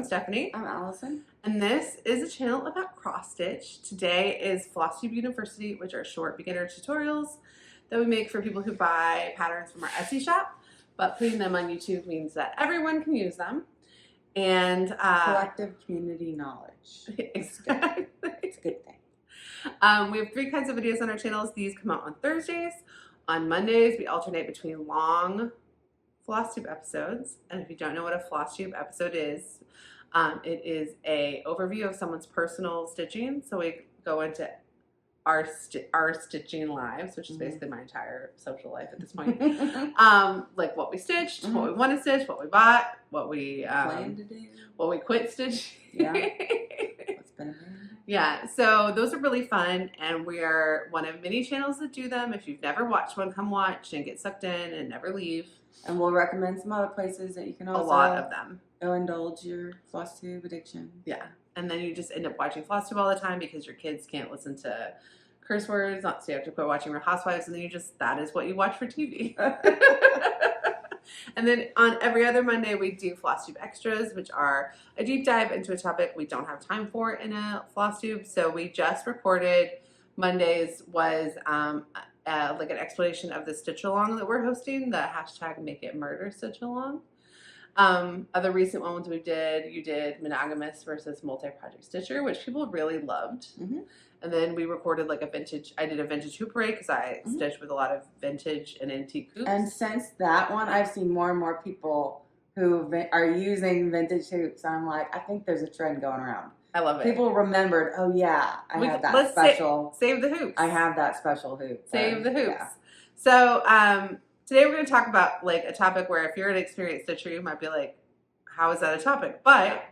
Stephanie. I'm Allison. And this is a channel about cross stitch. Today is Flosstube University, which are short beginner tutorials that we make for people who buy patterns from our Etsy shop. But putting them on YouTube means that everyone can use them. And collective community knowledge. Exactly. It's a good thing. We have 3 kinds of videos on our channels. These come out on Thursdays. On Mondays, we alternate between long Flosstube episodes. And if you don't know what a Flosstube episode is, it is a overview of someone's personal stitching. So we go into our stitching lives, which is basically my entire social life at this point. Like what we stitched, what we want to stitch, what we bought, what we plan to do, what we quit stitching. Yeah. What's been available. Yeah, so those are really fun, and we are one of many channels that do them. If you've never watched one, come watch and get sucked in and never leave. And we'll recommend some other places that you can also a lot of them. Go indulge your Flosstube addiction. Yeah, and then you just end up watching Flosstube all the time because your kids can't listen to curse words, so you have to quit watching Real Housewives, and then that is what you watch for TV. And then on every other Monday, we do Flosstube Extras, which are a deep dive into a topic we don't have time for in a Flosstube. So we just recorded Mondays was like an explanation of the stitch along that we're hosting, the hashtag Make It Murder Stitch Along. Other recent ones you did monogamous versus multi-project stitcher, which people really loved. And then we recorded like I did a vintage hoop parade because I stitched with a lot of vintage and antique hoops. And since that one, I've seen more and more people who are using vintage hoops. I'm like, I think there's a trend going around. I love it. People remembered, oh yeah, I have that special. Save the hoops. I have that special hoop. Save the hoops. Yeah. So today we're going to talk about like a topic where if you're an experienced stitcher, you might be like, how is that a topic? But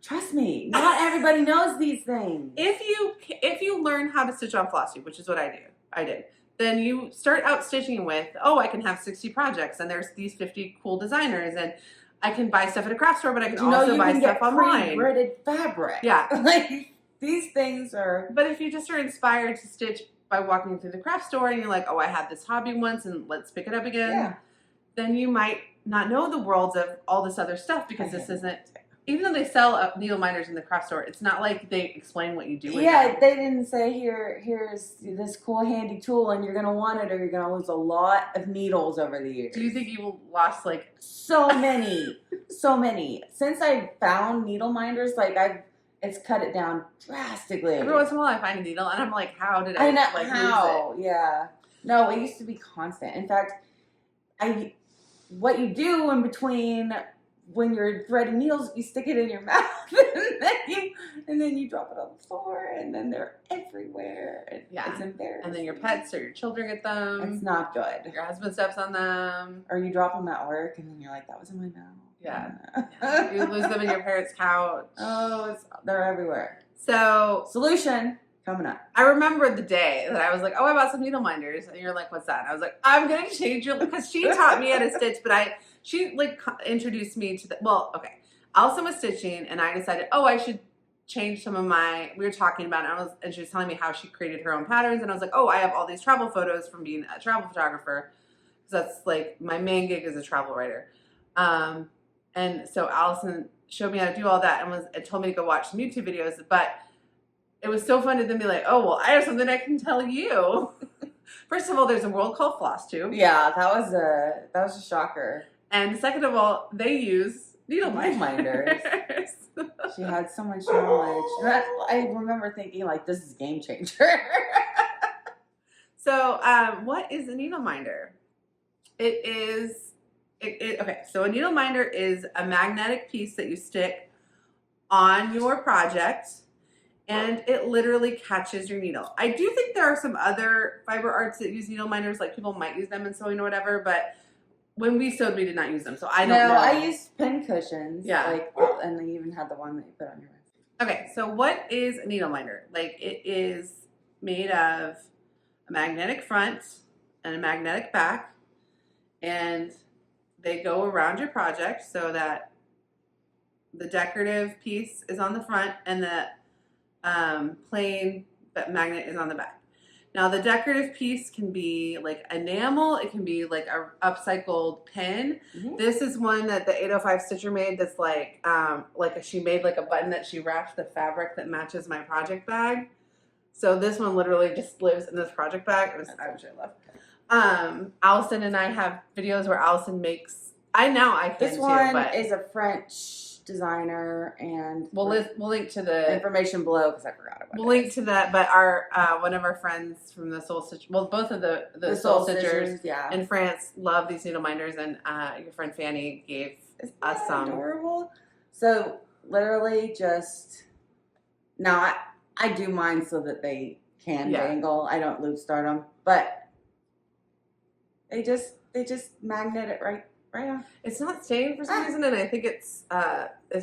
trust me, not everybody knows these things. If you learn how to stitch on Flosstube, which is what I did, then you start out stitching with, oh, I can have 60 projects, and there's these 50 cool designers, and I can buy stuff at a craft store, but I can also buy stuff online. Pre-gridded fabric. Yeah, like these things are. But if you just are inspired to stitch by walking through the craft store, and you're like, oh, I had this hobby once, and let's pick it up again, then you might not know the worlds of all this other stuff because this isn't. Even though they sell needle minders in the craft store, it's not like they explain what you do with them. They didn't say here's this cool handy tool and you're going to want it or you're going to lose a lot of needles over the years. Do you think you lost like... So many. So many. Since I found needle minders, it's cut it down drastically. Every once in a while I find a needle and I'm like, how did I lose it? Yeah. No, it used to be constant. In fact, what you do in between... When you're threading needles, you stick it in your mouth, and then you drop it on the floor, and then they're everywhere. It's embarrassing. And then your pets or your children get them. It's not good. Your husband steps on them. Or you drop them at work, and then you're like, that was in my mouth. Yeah. You lose them in your parents' couch. Oh, they're everywhere. So, solution coming up. I remember the day that I was like, oh, I bought some needle minders, and you're like, what's that? And I was like, I'm going to change your, because she taught me how to stitch, but she like introduced me to Allison was stitching and I decided, oh, I should change some of we were talking about it and she was telling me how she created her own patterns and I was like, oh, I have all these travel photos from being a travel photographer because that's like my main gig as a travel writer. And so Allison showed me how to do all that and told me to go watch some YouTube videos, but it was so fun to then be like, oh, well, I have something I can tell you. First of all, there's a world called Flosstube. Yeah, that was a shocker. And second of all, they use needle minders. She had so much knowledge. I remember thinking, like, this is a game changer. So, what is a needle minder? Okay, so a needle minder is a magnetic piece that you stick on your project, and it literally catches your needle. I do think there are some other fiber arts that use needle minders, like people might use them in sewing or whatever, but when we sewed, we did not use them, so I don't know. No, I used pin cushions. Yeah. And they even had the one that you put on your wrist. Okay, so what is a needle minder? Like, it is made of a magnetic front and a magnetic back, and they go around your project so that the decorative piece is on the front and the plain magnet is on the back. Now the decorative piece can be like enamel. It can be like a upcycled pin. Mm-hmm. This is one that the 805 stitcher made. That's like she made like a button that she wrapped the fabric that matches my project bag. So this one literally just lives in this project bag, which I love. Allison and I have videos where Allison makes. I can This too, one but is a French designer, and we'll link to the information below because I forgot about it. We'll link to that, but our one of our friends from the Soul Stitch, well, both of the Soul Stitchers in France love these needle minders, and your friend Fanny gave us some. Adorable. So literally, just now I do mine so that they can dangle. I don't loop start them, but they just magnet it right on. It's not staying for some reason, and I think it's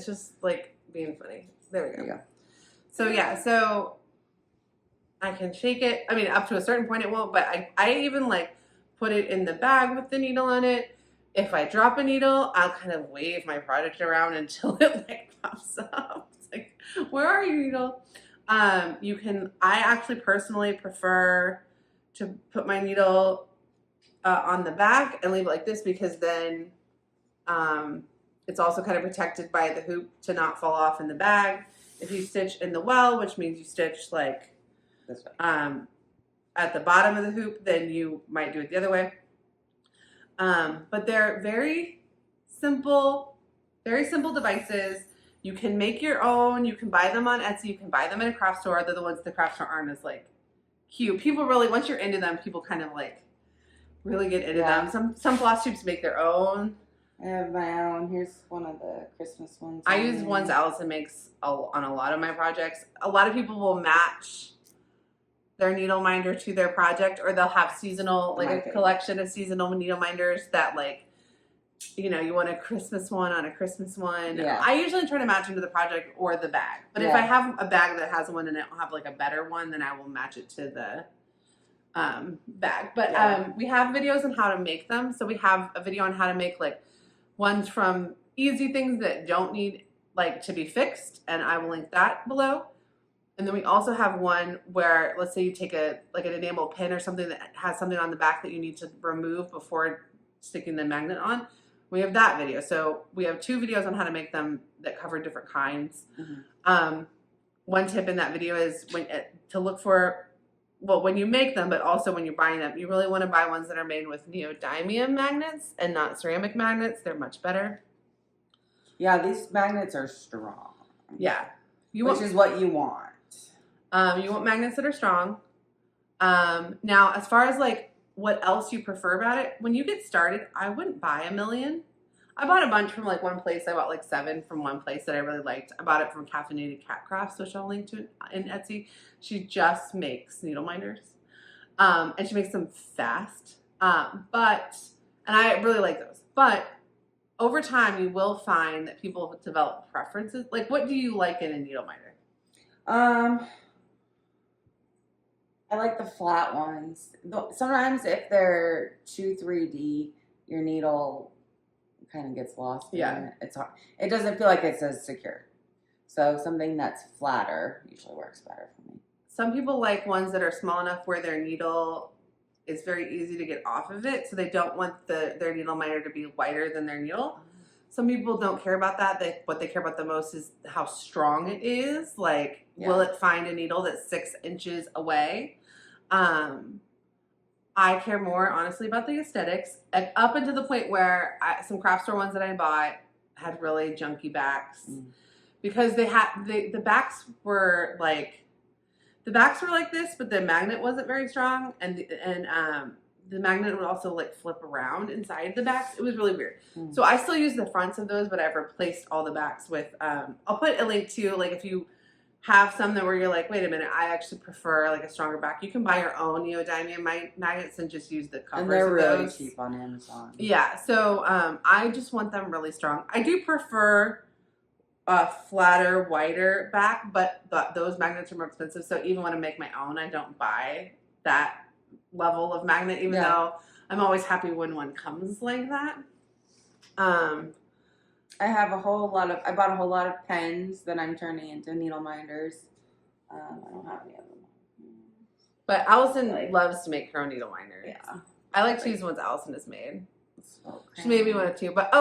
just like being funny. There we go. So I can shake it. I mean, up to a certain point it won't, but I even like put it in the bag with the needle on it. If I drop a needle, I'll kind of wave my project around until it like pops up. It's like, where are you, needle? I actually personally prefer to put my needle on the back and leave it like this, because then it's also kind of protected by the hoop to not fall off in the bag. If you stitch in the well, which means you stitch like this way, at the bottom of the hoop, then you might do it the other way. But they're very simple devices. You can make your own. You can buy them on Etsy. You can buy them in a craft store. They're the ones the craft store aren't as like cute. People really, once you're into them, people kind of like really get into them. Some Flosstubes make their own. I have my own. Here's one of the Christmas ones. I use ones Allison makes on a lot of my projects. A lot of people will match their needle minder to their project, or they'll have seasonal, like a collection of seasonal needle minders that like, you know, you want a Christmas one on a Christmas one. Yeah. I usually try to match them to the project or the bag. But if I have a bag that has one and I don't have like a better one, then I will match it to the bag. But we have videos on how to make them. So we have a video on how to make like ones from easy things that don't need like to be fixed, and I will link that below. And then we also have one where, let's say you take an enamel pin or something that has something on the back that you need to remove before sticking the magnet on. We have that video. So we have 2 videos on how to make them that cover different kinds. Mm-hmm. One tip in that video is to look for, well, when you make them, but also when you're buying them, you really want to buy ones that are made with neodymium magnets and not ceramic magnets. They're much better. Yeah, these magnets are strong. Yeah. Which is what you want. You want magnets that are strong. Now, as far as like what else you prefer about it, when you get started, I wouldn't buy a million. I bought a bunch from like one place. I bought like 7 from one place that I really liked. I bought it from Caffeinated Cat Crafts, which I'll link to in Etsy. She just makes needle minders. And she makes them fast. And I really like those. But over time, you will find that people develop preferences. Like, what do you like in a needle minder? I like the flat ones. Sometimes if they're too 3D, your needle kind of gets lost. Yeah. It's hard. It doesn't feel like it's as secure. So something that's flatter usually works better for me. Some people like ones that are small enough where their needle is very easy to get off of it, so they don't want their needle minder to be wider than their needle. Some people don't care about that. What they care about the most is how strong it is. Like, will it find a needle that's 6 inches away? I care more, honestly, about the aesthetics. Up until the point where some craft store ones that I bought had really junky backs. Because the backs were like, this, but the magnet wasn't very strong, and the magnet would also like flip around inside the backs. It was really weird. So I still use the fronts of those, but I've replaced all the backs with, I'll put a link to, like, if you have some that where you're like, wait a minute, I actually prefer like a stronger back. You can buy your own neodymium magnets and just use the covers. And they're of really those. cheap on Amazon. Yeah, so I just want them really strong. I do prefer a flatter, wider back, but those magnets are more expensive. So even when I make my own, I don't buy that level of magnet, even though I'm always happy when one comes like that. I bought a whole lot of pens that I'm turning into needle minders. I don't have any of them. But Allison Like- loves to make her own needle minders. Yeah. I like to use the ones Allison has made. So She made me one too. But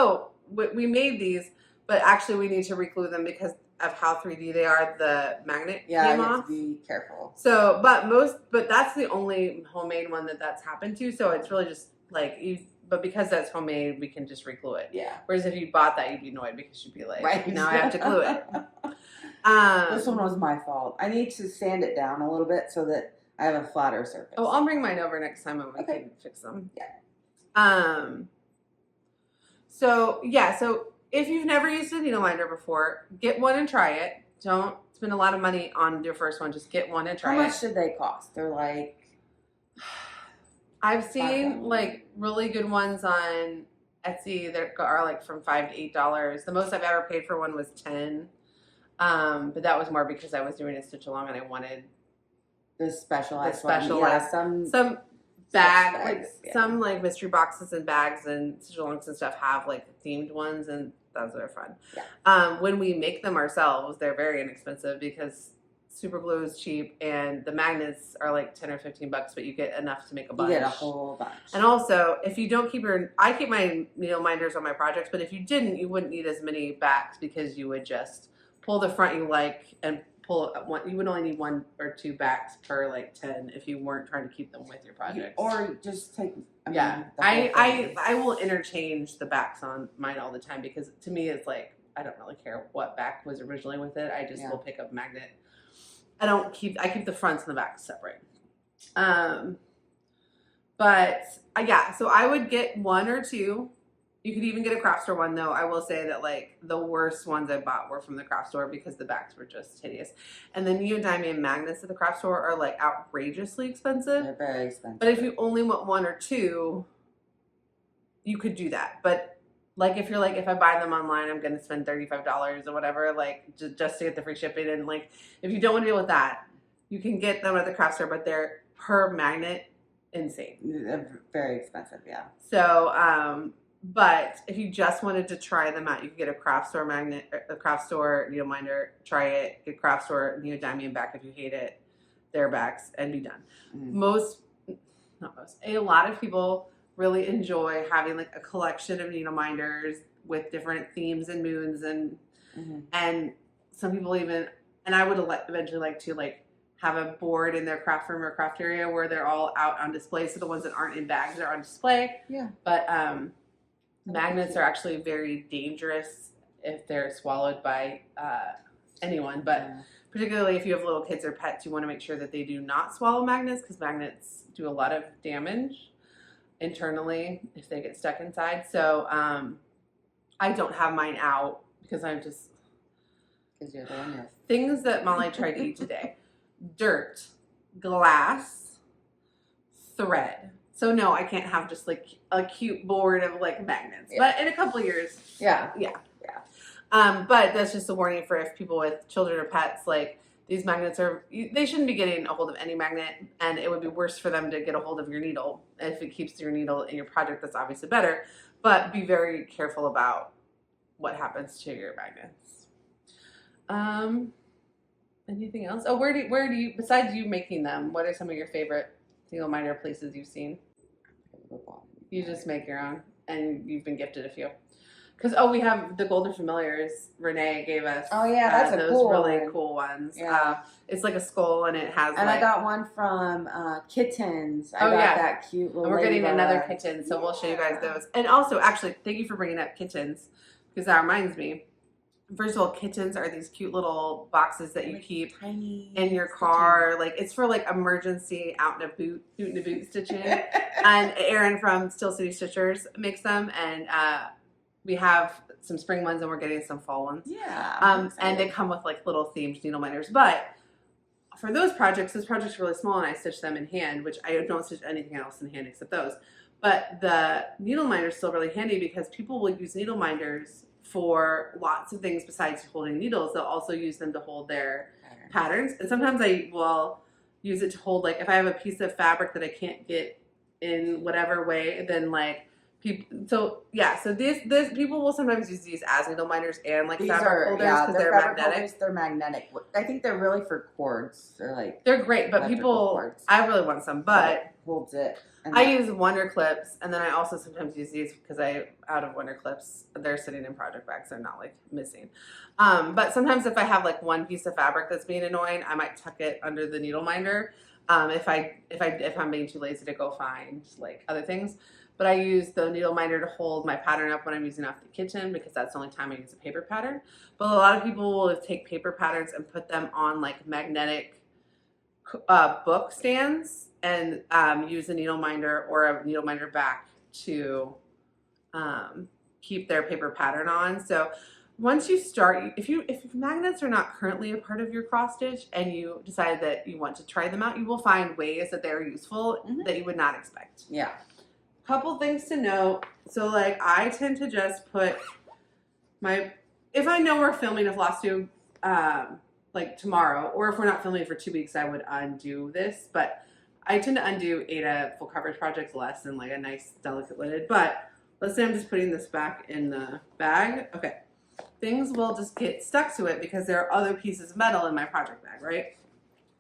we made these, but actually we need to reglue them because of how 3D they are. The magnet Yeah, came you have off. to be careful. So, but that's the only homemade one that's happened to. So it's really just like but because that's homemade, we can just reglue it. Yeah. Whereas if you bought that, you'd be annoyed because you'd be like, Right. now I have to glue it. This one was my fault. I need to sand it down a little bit so that I have a flatter surface. Oh, I'll bring mine over next time and we Okay. can fix them. Yeah. So if you've never used a needle minder before, get one and try it. Don't spend a lot of money on your first one. Just get one and try How it. much should they cost? They're like, I've seen $5. like really good ones on Etsy that are like from $5 to $8. The most I've ever paid for one was $10. But that was more because I was doing a stitch along and I wanted the specialized The one. specialized- Yeah, some bag, bags, like yeah. some like mystery boxes and bags and stitch alongs and stuff have like themed ones, and those are fun. Yeah. When we make them ourselves, they're very inexpensive because super glue is cheap and the magnets are like 10 or 15 bucks, but you get enough to make a You bunch. get a whole bunch. And also, if you don't keep I keep my needle minders on my projects, but if you didn't, you wouldn't need as many backs because you would just pull the front you like and pull one. You would only need 1 or 2 backs per like 10 if you weren't trying to keep them with your projects. Or just take. Yeah, the whole thing. I will interchange the backs on mine all the time because to me it's like I don't really care what back was originally with it. I just will pick up magnet. I keep the fronts and the backs separate. But yeah, so I would get 1 or 2. You could even get a craft store one though. I will say that like the worst ones I bought were from the craft store because the backs were just hideous. And the neodymium magnets at the craft store are like outrageously expensive. They're very expensive. But if you only want 1 or 2, you could do that. But like if you're like, if I buy them online, I'm going to spend $35 or whatever, like just to get the free shipping. And like, if you don't want to deal with that, you can get them at the craft store, but they're per magnet insane. They're very expensive, yeah. So, but if you just wanted to try them out, you could get a craft store magnet, a craft store needle minder, try it, get craft store neodymium back if you hate it, their backs, and be done. A lot of people really enjoy having like a collection of needle minders with different themes and moons and some people even, and I would eventually like to like have a board in their craft room or craft area where they're all out on display. So the ones that aren't in bags are on display. Yeah. But magnets are actually very dangerous if they're swallowed by anyone. But particularly if you have little kids or pets, you want to make sure that they do not swallow magnets because magnets do a lot of damage internally if they get stuck inside. So I don't have mine out because I'm just You're the one things that Molly tried to eat today: dirt, glass, thread. So no, I can't have just like a cute board of like magnets. Yeah. But in a couple of years, Yeah. but that's just a warning for if people with children or pets, like these magnets they shouldn't be getting a hold of any magnet, and it would be worse for them to get a hold of your needle. If it keeps your needle in your project, that's obviously better, but be very careful about what happens to your magnets. Anything else? Oh, where do you, besides you making them, what are some of your favorite needle minder places you've seen? You just make your own, and you've been gifted a few. Because we have the Golden Familiars. Renee gave us. Oh yeah, that's a those cool really one. cool ones. Yeah. It's like a skull, and it has. And like, I got one from Kittens. I got yeah. that cute little. And we're getting ladybug. another kitten, so we'll show you guys those. And also, actually, thank you for bringing up kittens, because that reminds me. First of all, kittens are these cute little boxes that you keep tiny in your car. Like it's for like emergency out in a boot stitching. And Erin from Steel City Stitchers makes them, and we have some spring ones, and we're getting some fall ones. Yeah. And they come with like little themed needle minders. But for those projects are really small, and I stitch them in hand, which I don't stitch anything else in hand except those. But the needle minder is still really handy because people will use needle minders for lots of things besides holding needles. They'll also use them to hold their patterns. And sometimes I will use it to hold, like if I have a piece of fabric that I can't get in whatever way, then like So this people will sometimes use these as needle minders and like These fabric are holders because they're fabric magnetic. holders, they're magnetic. I think they're really for cords. They're great, but cords. I really want some, but it holds it. I use Wonder Clips, and then I also sometimes use these because out of Wonder Clips, they're sitting in project bags. They're not like missing. But sometimes if I have like one piece of fabric that's being annoying, I might tuck it under the needle minder. If I'm being too lazy to go find like other things. But I use the needle minder to hold my pattern up when I'm using off the kitchen because that's the only time I use a paper pattern. But a lot of people will take paper patterns and put them on like magnetic book stands and use a needle minder or a needle minder back to keep their paper pattern on. So once you start, if magnets are not currently a part of your cross stitch and you decide that you want to try them out, you will find ways that they're useful that you would not expect. Yeah. Couple things to note. So like I tend to just put if I know we're filming a Flosstube like tomorrow, or if we're not filming for 2 weeks, I would undo this. But I tend to undo Ada full coverage projects less than like a nice delicate lidded. But let's say I'm just putting this back in the bag. Okay. Things will just get stuck to it because there are other pieces of metal in my project bag, right?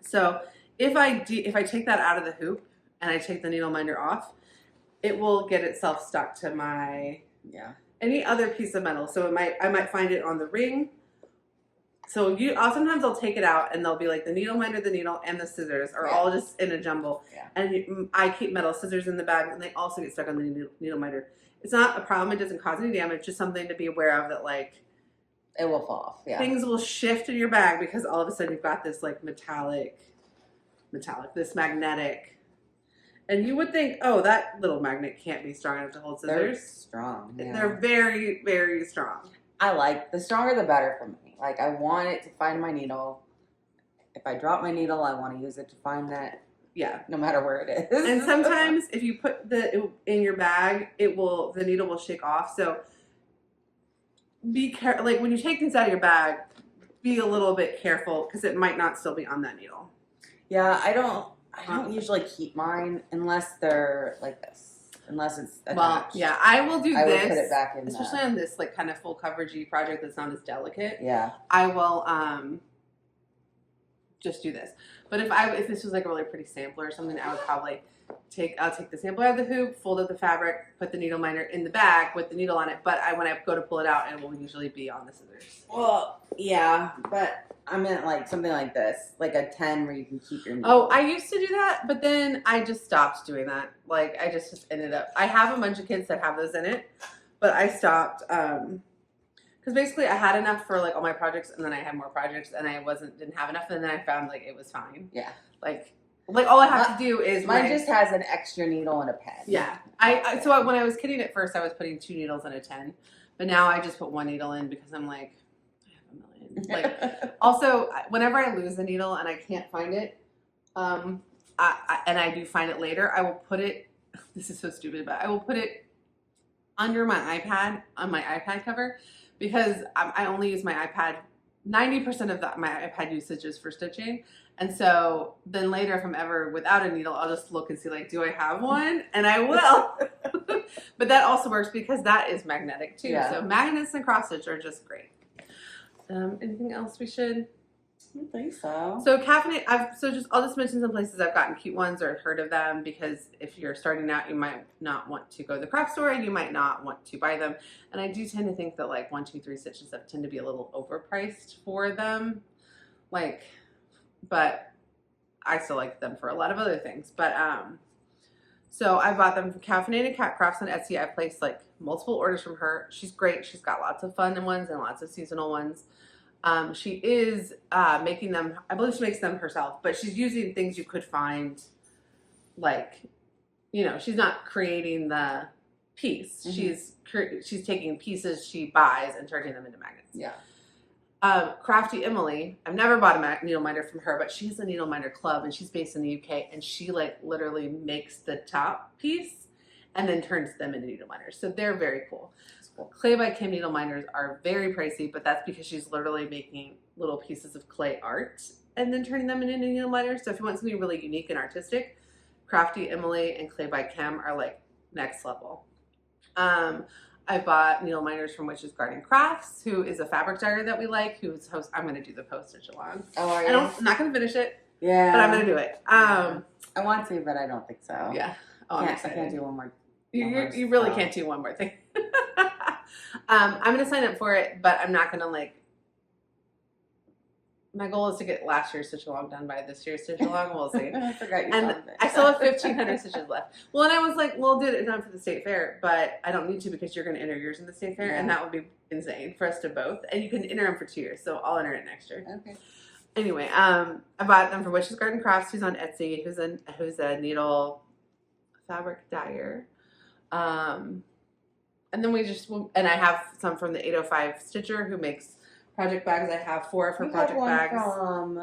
So if I take that out of the hoop and I take the needle minder off, it will get itself stuck to my any other piece of metal. So I might find it on the ring. So sometimes I'll take it out and they'll be like the needle minder, the needle, and the scissors are all just in a jumble. Yeah. And I keep metal scissors in the bag and they also get stuck on the needle minder. It's not a problem. It doesn't cause any damage. Just something to be aware of that like it will fall off. Yeah. Things will shift in your bag because all of a sudden you've got this like metallic, this magnetic. And you would think, oh, that little magnet can't be strong enough to hold scissors. They're strong. Yeah. They're very, very strong. The stronger the better for me. Like I want it to find my needle. If I drop my needle, I want to use it to find that. Yeah. No matter where it is. And sometimes if you put in your bag, the needle will shake off. So be careful. Like when you take things out of your bag, be a little bit careful because it might not still be on that needle. Yeah, I don't usually keep mine unless they're like this. Unless it's attached. Well, yeah, I will do this. I will put it back in especially on this like kind of full coveragey project that's not as delicate. Yeah. I will just do this. But if this was like a really pretty sampler or something, I would probably I'll take the sampler out of the hoop, fold up the fabric, put the needle minder in the bag with the needle on it. But when I go to pull it out, it will usually be on the scissors. Well, yeah, but I meant like something like this, like a 10 where you can keep your needle. Oh, I used to do that, but then I just stopped doing that. Like I just ended up, I have a bunch of kids that have those in it, but I stopped because basically I had enough for like all my projects, and then I had more projects, and I didn't have enough, and then I found like it was fine. Yeah. Like all I have to do is mine just has an extra needle and a pen. Yeah. So when I was kidding at first, I was putting 2 needles in a 10, but now I just put 1 needle in because I'm like, I have a million. Like also, whenever I lose the needle and I can't find it, and I do find it later, I will put it. This is so stupid, but I will put it under my iPad on my iPad cover because I only use my iPad. 90% of my iPad usage is for stitching. And so then later, if I'm ever without a needle, I'll just look and see, like, do I have one? And I will. But that also works because that is magnetic too. Yeah. So magnets and cross stitch are just great. Anything else we should? I don't think so. So caffeinate, I'll just mention some places I've gotten cute ones or heard of them, because if you're starting out, you might not want to go to the craft store and you might not want to buy them. And I do tend to think that like 1, 2, 3 stitch and stuff tend to be a little overpriced for them. But I still like them for a lot of other things. But so I bought them from Caffeinated Cat Crafts on Etsy. I placed like multiple orders from her. She's great. She's got lots of fun ones and lots of seasonal ones. She is making them, I believe she makes them herself, but she's using things you could find, like, she's not creating the piece. Mm-hmm. She's taking pieces she buys and turning them into magnets. Yeah. Crafty Emily, I've never bought a needle minder from her, but she has a needle minder club and she's based in the UK, and she like literally makes the top piece and then turns them into needle minders. So they're very cool. Clay by Kim needle minders are very pricey, but that's because she's literally making little pieces of clay art and then turning them into needle minders. So if you want something really unique and artistic, Crafty Emily and Clay by Kim are like next level. I bought needle minders from Witch's Garden Crafts, who is a fabric dyer that we like, who's host. I'm going to do the post-stitch along. Oh, are you? I'm not going to finish it. Yeah. But I'm going to do it. I want to, but I don't think so. Yeah. Oh, I can't do one more. You really can't do one more thing. I'm going to sign up for it, but I'm not going to like. My goal is to get last year's stitch along done by this year's stitch along. We'll see. I forgot you. And I still have 1,500 stitches left. Well, and I was like, well, do it done for the state fair, but I don't need to because you're going to enter yours in the state fair, and that would be insane for us to both. And you can enter them for 2 years, so I'll enter it next year. Okay. Anyway, I bought them from Witch's Garden Crafts, who's on Etsy, who's a needle fabric dyer. And then and I have some from the 805 Stitcher, who makes project bags. I have 4 of her project bags,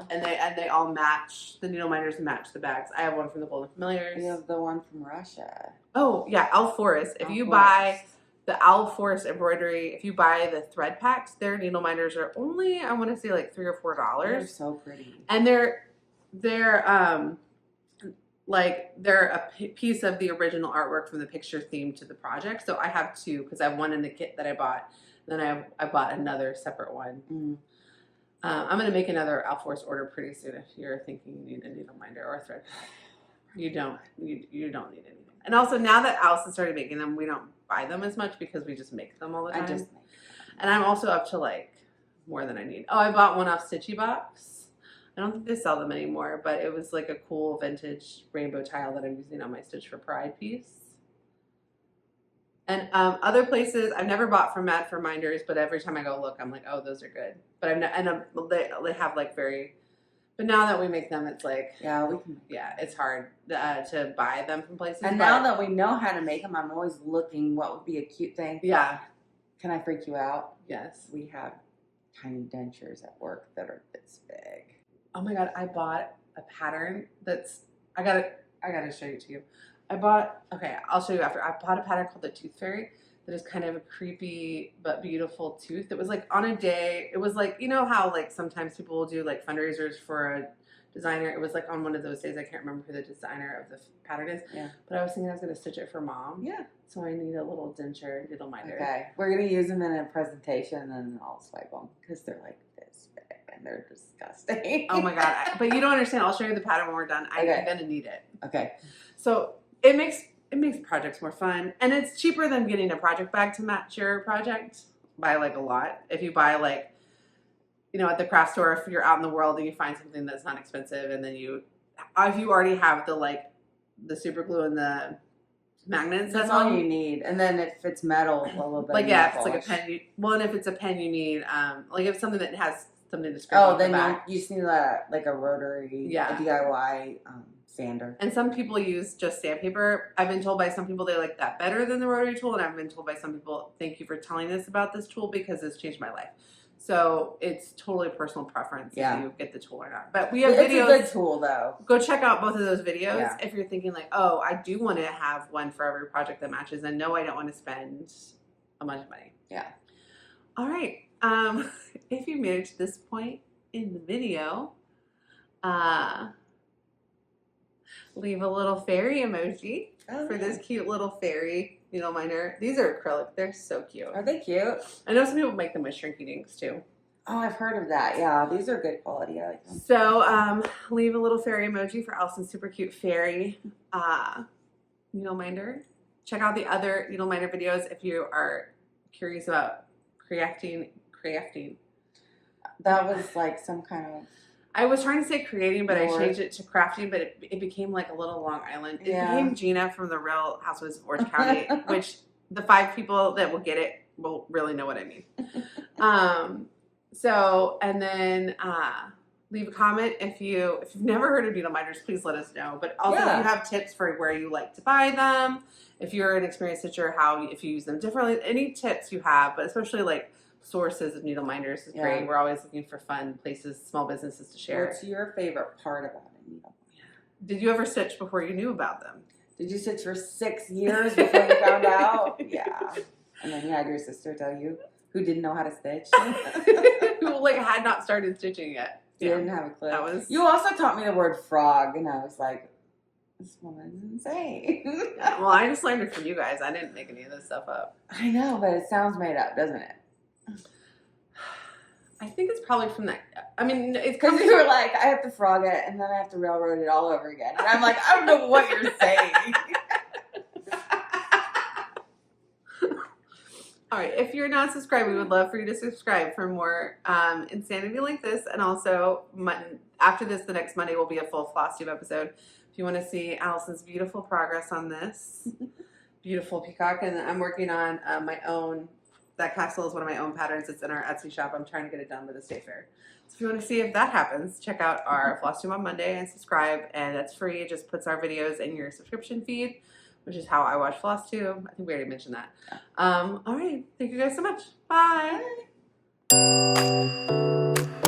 and they all match. The needle minders match the bags. I have one from the Golden Familiars. You have the one from Russia. Oh yeah, Owl Forest. If you buy the Owl Forest embroidery, if you buy the thread packs, their needle minders are only, I want to say, like $3 or $4. They're so pretty, and they're a piece of the original artwork from the picture theme to the project. So I have 2 because I have one in the kit that I bought. Then I bought another separate one. Mm. I'm going to make another Owl Forest order pretty soon if you're thinking you need a needle minder or a thread pack. You don't need anything. And also, now that Allison started making them, we don't buy them as much because we just make them all the time. And I'm also up to like more than I need. Oh, I bought one off Stitchy Box. I don't think they sell them anymore, but it was like a cool vintage rainbow tile that I'm using on my Stitch for Pride piece. And other places, I've never bought from Mad for Minders, but every time I go look, I'm like, oh, those are good. But they have like but now that we make them, it's like, it's hard to buy them from places. And now that we know how to make them, I'm always looking what would be a cute thing. Yeah. Can I freak you out? Yes. We have tiny dentures at work that are this big. Oh my God, I bought a pattern I gotta show you to you. I'll show you after. I bought a pattern called the Tooth Fairy that is kind of a creepy but beautiful tooth. It was like on a day, it was like, you know how like sometimes people will do like fundraisers for a designer. It was like on one of those days. I can't remember who the designer of the pattern is. Yeah. But I was thinking I was going to stitch it for Mom. Yeah. So I need a little denture needle minder. Okay. We're going to use them in a presentation and I'll swipe them because they're like this big and they're disgusting. Oh my God. But you don't understand. I'll show you the pattern when we're done. I'm going to need it. Okay. So it makes projects more fun, and it's cheaper than getting a project bag to match your project by like a lot. If you buy like, you know, at the craft store, if you're out in the world and you find something that's not expensive, and then if you already have the super glue and the magnets, that's all you need. And then if it's metal, a little bit. Like if it's like a pen, and if it's a pen, you need like if it's something that has something to scrape off the back. You just need like a rotary, a DIY. Sander. And some people use just sandpaper. I've been told by some people they like that better than the rotary tool, and I've been told by some people, thank you for telling us about this tool because it's changed my life. So it's totally personal preference if you get the tool or not. But we have videos. It's a good tool though. Go check out both of those videos if you're thinking like, oh, I do want to have one for every project that matches, and no, I don't want to spend a bunch of money. Yeah. All right. If you made it to this point in the video, leave a little fairy emoji for this cute little fairy needle minder. These are acrylic. They're so cute. Are they cute? I know some people make them with shrinking inks too. Oh, I've heard of that. Yeah, these are good quality. I like them. So leave a little fairy emoji for Allison's super cute fairy needle minder. Check out the other needle minder videos if you are curious about crafting. That was like some kind of... I was trying to say creating, but I changed it to crafting, but it became like a little Long Island. It became Gina from the Real Housewives of Orange County, which the 5 people that will get it will really know what I mean. And then leave a comment if you've never heard of needle minders, please let us know. But also if you have tips for where you like to buy them, if you're an experienced stitcher, if you use them differently, any tips you have, but especially like sources of needle minders is great. We're always looking for fun places, small businesses to share. What's your favorite part about a needle minder? Did you ever stitch before you knew about them? Did you stitch for 6 years before you found out? Yeah. And then you had your sister tell you who didn't know how to stitch. Who like had not started stitching yet. Didn't have a clue. You also taught me the word frog, and I was like, This woman's insane. Well, I just learned it from you guys. I didn't make any of this stuff up. I know, but it sounds made up, doesn't it? I think it's probably from that. I mean, it's Because you were like, I have to frog it, and then I have to railroad it all over again. And I'm like, I don't know what you're saying. All right, if you're not subscribed, we would love for you to subscribe for more insanity like this. And also, after this, the next Monday will be a full Flosstube episode. If you want to see Allison's beautiful progress on this beautiful peacock, and I'm working on my own. That castle is one of my own patterns. It's in our Etsy shop. I'm trying to get it done by the state fair. So if you want to see if that happens, check out our Flosstube on Monday and subscribe. And that's free. It just puts our videos in your subscription feed, which is how I watch Flosstube. I think we already mentioned that. All right. Thank you guys so much. Bye. Bye.